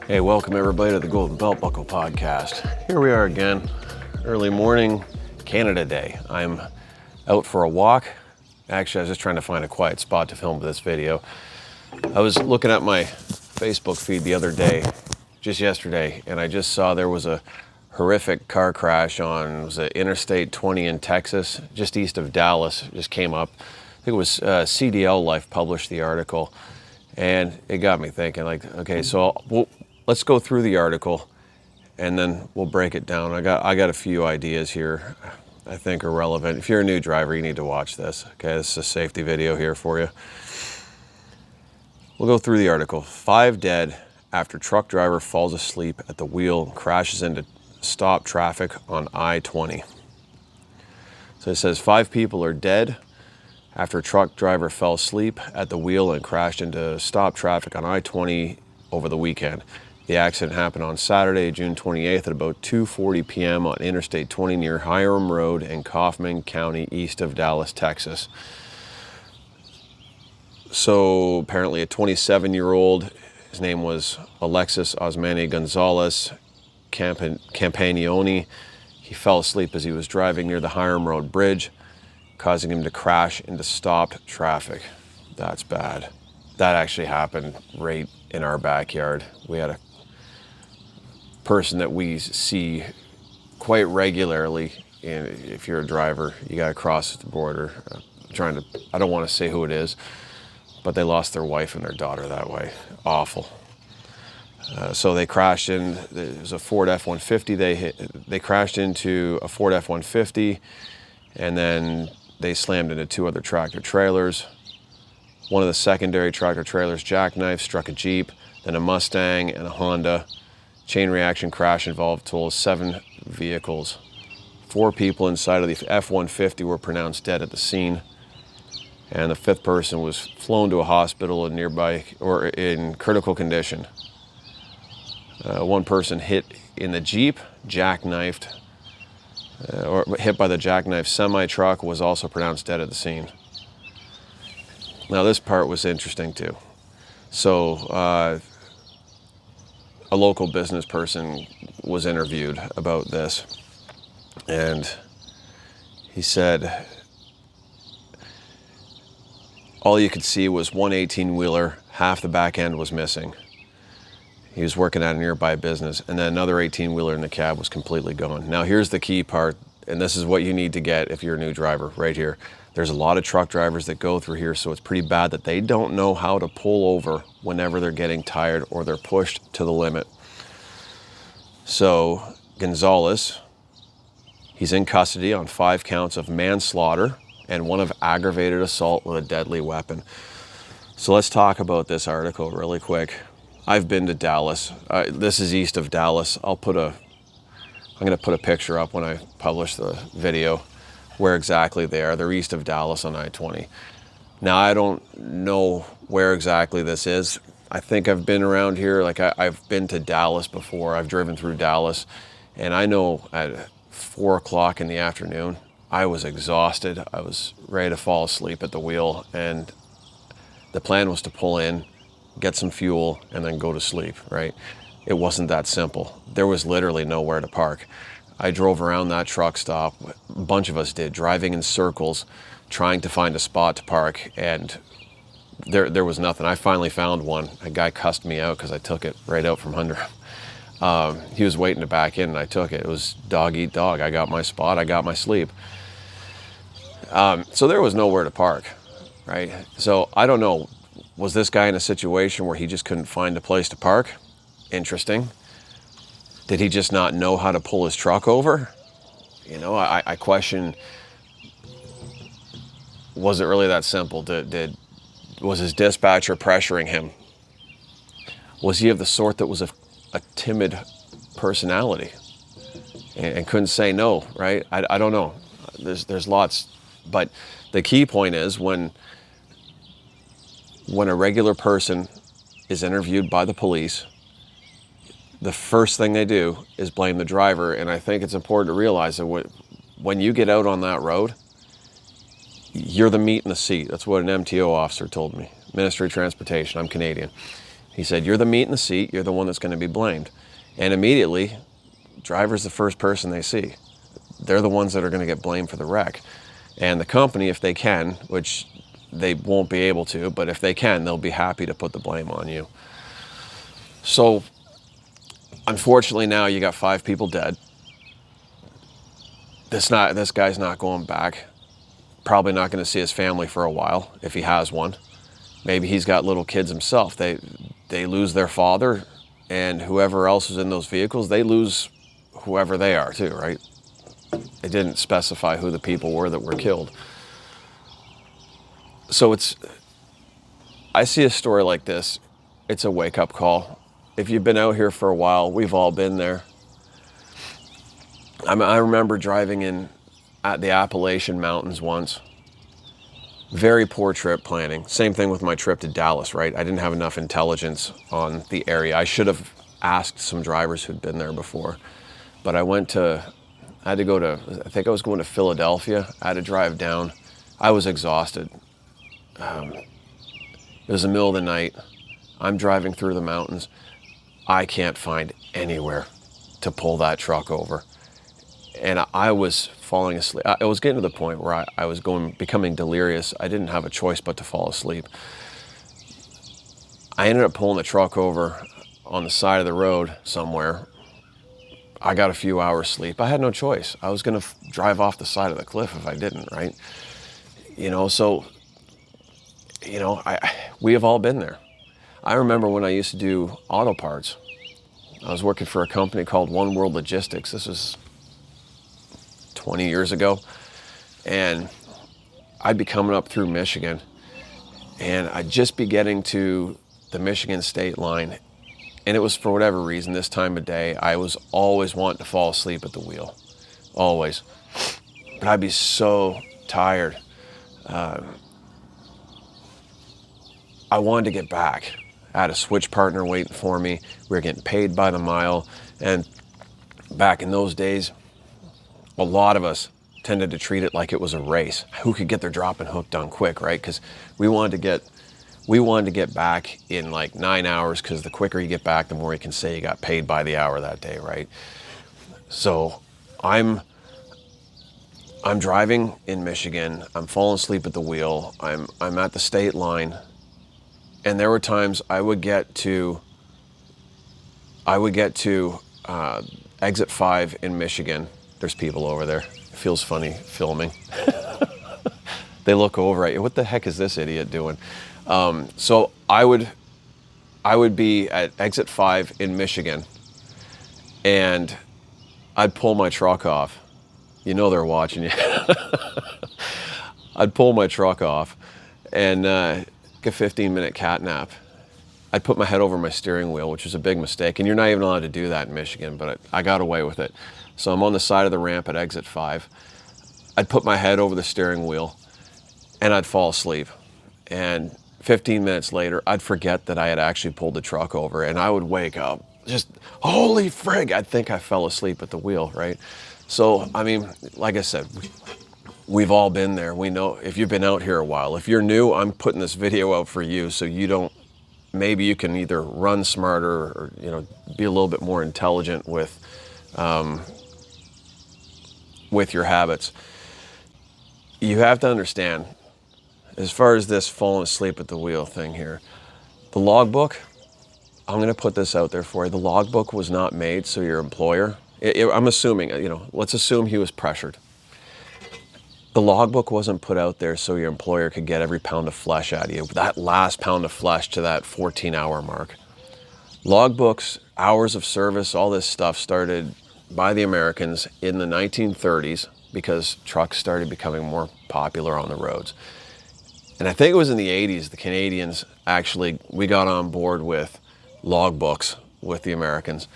Hey, welcome everybody to the Golden Belt Buckle Podcast. Here we are again, early morning, Canada Day. I'm out for a walk. Actually, I was just trying to find a quiet spot to film this video. I was looking at my Facebook feed the other day, just yesterday, and I just saw there was a horrific car crash on, was it Interstate 20 in Texas, just east of Dallas. It just came up. I think it was CDL Life published the article, and it got me thinking, like, okay, so let's go through the article and then we'll break it down. I got a few ideas here I think are relevant. If you're a new driver, you need to watch this. Okay, this is a safety video here for you. We'll go through the article. 5 dead after truck driver falls asleep at the wheel and crashes into stop traffic on I-20. So it says 5 people are dead after a truck driver fell asleep at the wheel and crashed into stop traffic on I-20 over the weekend. The accident happened on Saturday, June 28th at about 2:40 p.m. on Interstate 20 near Hiram Road in Kaufman County, east of Dallas, Texas. So apparently a 27-year-old, his name was Alexis Osmani Gonzalez Campagnoni. He fell asleep as he was driving near the Hiram Road Bridge, causing him to crash into stopped traffic. That's bad. That actually happened right in our backyard. We had a person that we see quite regularly. And if you're a driver, you got to cross the border. I don't want to say who it is, but they lost their wife and their daughter that way. Awful. So they crashed in. It was a Ford F-150. They crashed into a Ford F-150, and then they slammed into 2 other tractor trailers. One of the secondary tractor trailers jackknife struck a Jeep, then a Mustang and a Honda. Chain reaction crash involved a total of 7 vehicles. 4 people inside of the F-150 were pronounced dead at the scene, and the 5th person was flown to a hospital in critical condition. 1 person hit in the Jeep, jackknifed, or hit by the jackknife semi-truck, was also pronounced dead at the scene. Now this part was interesting too. So a local business person was interviewed about this, and he said all you could see was one 18-wheeler, half the back end was missing. He was working at a nearby business, and then another 18-wheeler in the cab was completely gone. Now here's the key part, and this is what you need to get if you're a new driver right here. There's a lot of truck drivers that go through here, so it's pretty bad that they don't know how to pull over whenever they're getting tired or they're pushed to the limit. So Gonzalez, he's in custody on 5 counts of manslaughter and 1 of aggravated assault with a deadly weapon. So let's talk about this article really quick. I've been to Dallas. This is east of Dallas. I'm going to put a picture up when I publish the video where exactly they are. They're east of Dallas on I-20. Now, I don't know where exactly this is. I think I've been around here. Like I've been to Dallas before. I've driven through Dallas, and I know at 4 o'clock in the afternoon, I was exhausted. I was ready to fall asleep at the wheel, and the plan was to pull in, get some fuel, and then go to sleep, right? It wasn't that simple. There was literally nowhere to park. I drove around that truck stop, a bunch of us did, driving in circles, trying to find a spot to park, and there was nothing. I finally found one. A guy cussed me out because I took it right out from under him. He was waiting to back in, and I took it. It was dog eat dog. I got my spot, I got my sleep. So there was nowhere to park, right? So I don't know, was this guy in a situation where he just couldn't find a place to park? Interesting. Did he just not know how to pull his truck over? You know, I question, was it really that simple? Was his dispatcher pressuring him? Was he of the sort that was a timid personality and couldn't say no, right? I don't know. There's lots, but the key point is when a regular person is interviewed by the police, the first thing they do is blame the driver. And I think it's important to realize that when you get out on that road, you're the meat in the seat. That's what an MTO officer told me. Ministry of Transportation, I'm Canadian. He said, you're the meat in the seat, you're the one that's going to be blamed. And immediately, driver's the first person they see. They're the ones that are going to get blamed for the wreck. And the company, if they can, which they won't be able to, but if they can, they'll be happy to put the blame on you. So, unfortunately now you got 5 people dead. This guy's not going back. Probably not going to see his family for a while, if he has one. Maybe he's got little kids himself. They lose their father, and whoever else is in those vehicles, they lose whoever they are too, right? It didn't specify who the people were that were killed. So I see a story like this, it's a wake-up call. If you've been out here for a while, we've all been there. I remember driving at the Appalachian Mountains once. Very poor trip planning. Same thing with my trip to Dallas, right? I didn't have enough intelligence on the area. I should have asked some drivers who'd been there before. But I had to go to, I think I was going to Philadelphia. I had to drive down. I was exhausted. It was the middle of the night. I'm driving through the mountains. I can't find anywhere to pull that truck over. And I was falling asleep. I was getting to the point where I was becoming delirious. I didn't have a choice but to fall asleep. I ended up pulling the truck over on the side of the road somewhere. I got a few hours sleep. I had no choice. I was going to drive off the side of the cliff if I didn't, right? We have all been there. I remember when I used to do auto parts. I was working for a company called One World Logistics. This was 20 years ago. And I'd be coming up through Michigan, and I'd just be getting to the Michigan state line. And it was, for whatever reason, this time of day, I was always wanting to fall asleep at the wheel. Always. But I'd be so tired. I wanted to get back. I had a switch partner waiting for me. We were getting paid by the mile. And back in those days, a lot of us tended to treat it like it was a race. Who could get their drop and hook done quick, right? Because we wanted to get back in like 9 hours, because the quicker you get back, the more you can say you got paid by the hour that day, right? So I'm driving in Michigan. I'm falling asleep at the wheel. I'm at the state line, and there were times I would get to exit 5 in Michigan. There's people over there. It feels funny filming. They look over at you. What the heck is this idiot doing? So I would be at exit 5 in Michigan, and I'd pull my truck off. You know they're watching you. I'd pull my truck off and get a 15-minute cat nap. I'd put my head over my steering wheel, which was a big mistake, and you're not even allowed to do that in Michigan, but I got away with it. So I'm on the side of the ramp at exit 5. I'd put my head over the steering wheel, and I'd fall asleep. And 15 minutes later, I'd forget that I had actually pulled the truck over, and I would wake up, just, holy frig, I'd think I fell asleep at the wheel, right? So, I mean, like I said, we've all been there. We know, if you've been out here a while. If you're new, I'm putting this video out for you so you don't, maybe you can either run smarter or, be a little bit more intelligent with your habits. You have to understand, as far as this falling asleep at the wheel thing here, the logbook, I'm going to put this out there for you. The logbook was not made so your employer, I'm assuming, let's assume he was pressured. The logbook wasn't put out there so your employer could get every pound of flesh out of you, that last pound of flesh to that 14-hour mark. Logbooks, hours of service, all this stuff started by the Americans in the 1930s because trucks started becoming more popular on the roads. And I think it was in the 80s, the Canadians we got on board with logbooks with the Americans.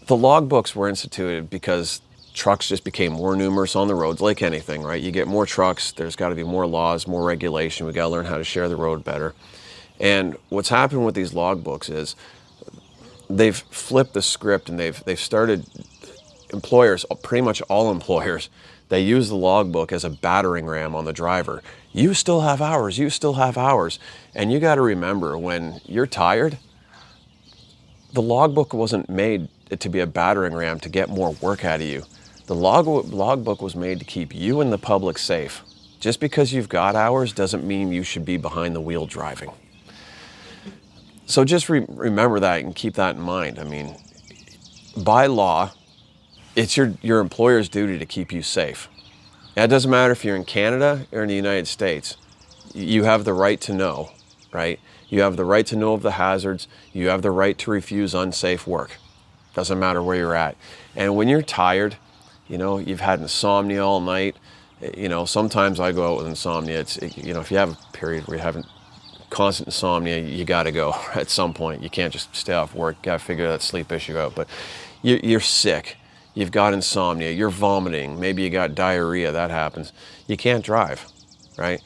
The logbooks were instituted because trucks just became more numerous on the roads, like anything, right? You get more trucks, there's got to be more laws, more regulation. We got to learn how to share the road better. And what's happened with these logbooks is they've flipped the script, and they've started, employers, pretty much all employers, they use the logbook as a battering ram on the driver. You still have hours, you still have hours. And you got to remember, when you're tired, The logbook wasn't made to be a battering ram to get more work out of you. The logbook was made to keep you and the public safe. Just because you've got hours doesn't mean you should be behind the wheel driving. So just remember that and keep that in mind. I mean, by law, it's your employer's duty to keep you safe. And it doesn't matter if you're in Canada or in the United States. You have the right to know, right? You have the right to know of the hazards. You have the right to refuse unsafe work. Doesn't matter where you're at. And when you're tired, you've had insomnia all night. Sometimes I go out with insomnia. If you have a period where you're having constant insomnia, you got to go at some point. You can't just stay off work. Got to figure that sleep issue out. But you're sick. You've got insomnia. You're vomiting. Maybe you got diarrhea. That happens. You can't drive, right?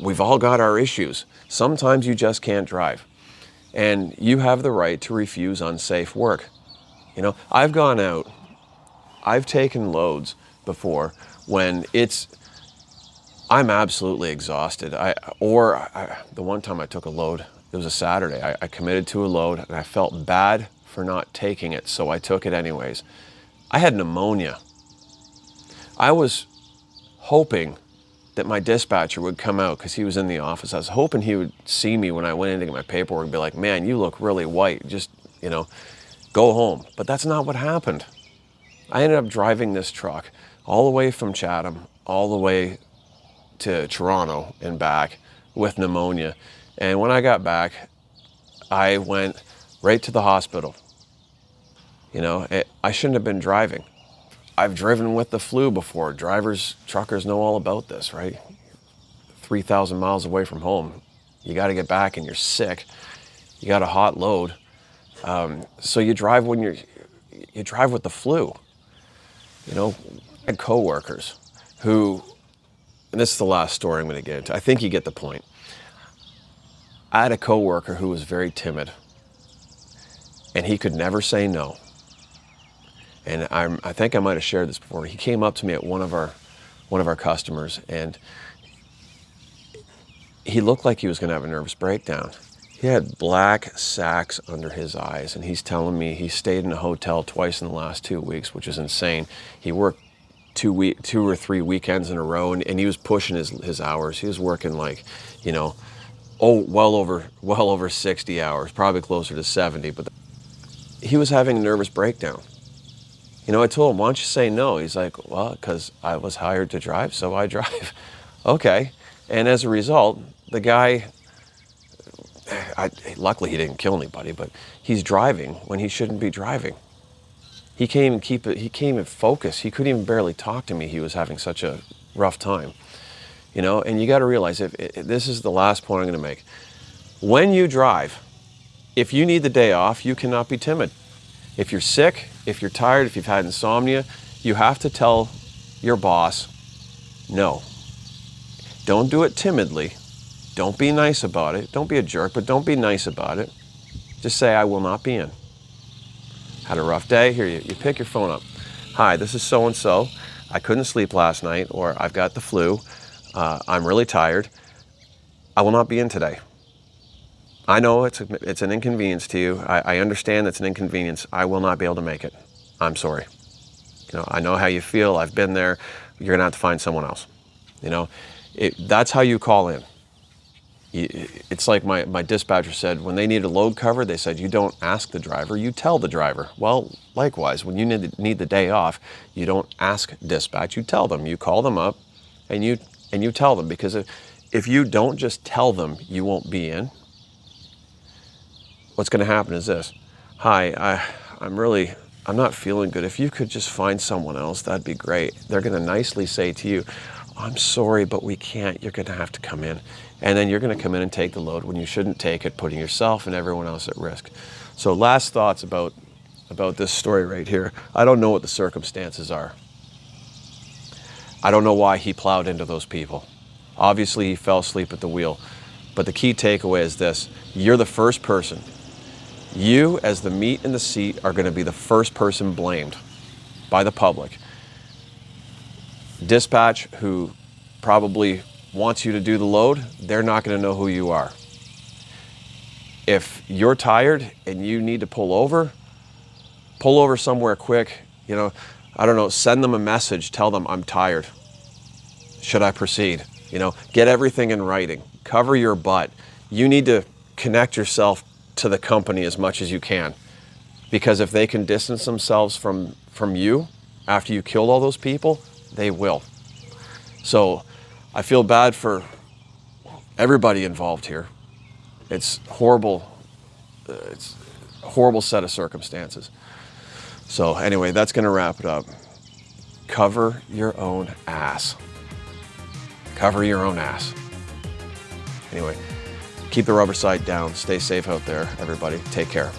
We've all got our issues. Sometimes you just can't drive. And you have the right to refuse unsafe work. I've gone out. I've taken loads before when I'm absolutely exhausted. The one time I took a load, it was a Saturday. I committed to a load and I felt bad for not taking it, so I took it anyways. I had pneumonia. I was hoping that my dispatcher would come out because he was in the office. I was hoping he would see me when I went in to get my paperwork and be like, man, you look really white. Just, go home. But that's not what happened. I ended up driving this truck all the way from Chatham, all the way to Toronto and back with pneumonia. And when I got back, I went right to the hospital. I shouldn't have been driving. I've driven with the flu before. Truckers know all about this, right? 3,000 miles away from home. You got to get back and you're sick. You got a hot load. So you drive you drive with the flu. I had coworkers who, and this is the last story I'm going to get into. I think you get the point. I had a coworker who was very timid, and he could never say no. And I think I might have shared this before. He came up to me at one of our customers, and he looked like he was going to have a nervous breakdown. He had black sacks under his eyes, and he's telling me he stayed in a hotel twice in the last 2 weeks, which is insane. He worked 2 or 3 weekends in a row, and he was pushing his hours. He was working well over 60 hours, probably closer to 70. But he was having a nervous breakdown. I told him, why don't you say no? He's like, well, because I was hired to drive, so I drive. Okay. And as a result, the guy, luckily he didn't kill anybody, but he's driving when he shouldn't be driving. He can't even focus. He couldn't even barely talk to me. He was having such a rough time. And you got to realize, this is the last point I'm going to make. When you drive, if you need the day off, you cannot be timid. If you're sick, if you're tired, if you've had insomnia, you have to tell your boss no. Don't do it timidly. Don't be nice about it. Don't be a jerk, but don't be nice about it. Just say, I will not be in. Had a rough day? Here, you pick your phone up. Hi, this is so-and-so. I couldn't sleep last night, or I've got the flu. I'm really tired. I will not be in today. I know it's an inconvenience to you. I understand it's an inconvenience. I will not be able to make it. I'm sorry. I know how you feel. I've been there. You're going to have to find someone else. That's how you call in. It's like my dispatcher said, when they need a load covered, they said, you don't ask the driver, you tell the driver. Well, likewise, when you need the day off, you don't ask dispatch, you tell them. You call them up and you tell them, because if you don't just tell them you won't be in, what's going to happen is this. Hi, I'm not feeling good. If you could just find someone else, that'd be great. They're going to nicely say to you, I'm sorry, but we can't. You're going to have to come in. And then you're going to come in and take the load when you shouldn't take it, putting yourself and everyone else at risk. So last thoughts about this story right here. I don't know what the circumstances are. I don't know why he plowed into those people. Obviously, he fell asleep at the wheel. But the key takeaway is this. You're the first person. You, as the meat in the seat, are going to be the first person blamed by the public. Dispatch, who probably wants you to do the load, they're not going to know who you are. If you're tired and you need to pull over somewhere quick. You know, I don't know, send them a message, tell them I'm tired. Should I proceed? You know, get everything in writing, cover your butt. You need to connect yourself to the company as much as you can, because if they can distance themselves from you after you killed all those people, they will. So I feel bad for everybody involved here. It's horrible. It's a horrible set of circumstances. So anyway, that's going to wrap it up. Cover your own ass. Cover your own ass. Anyway, keep the rubber side down. Stay safe out there, everybody. Take care.